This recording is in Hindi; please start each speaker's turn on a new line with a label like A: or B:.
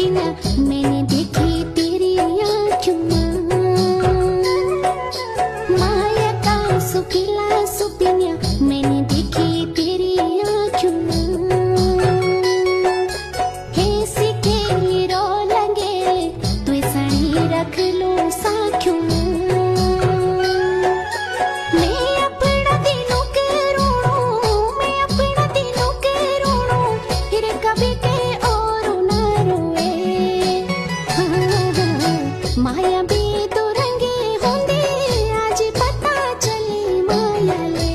A: सुपिया मैंने देखी तेरी आँखों माया का सुखिला सुपिया मैंने देखी तेरी आँखों हे सीखे रो लगे तू सणी रख लो साख्यों माया भी तो रंगे होंगे आज पता चली माया ले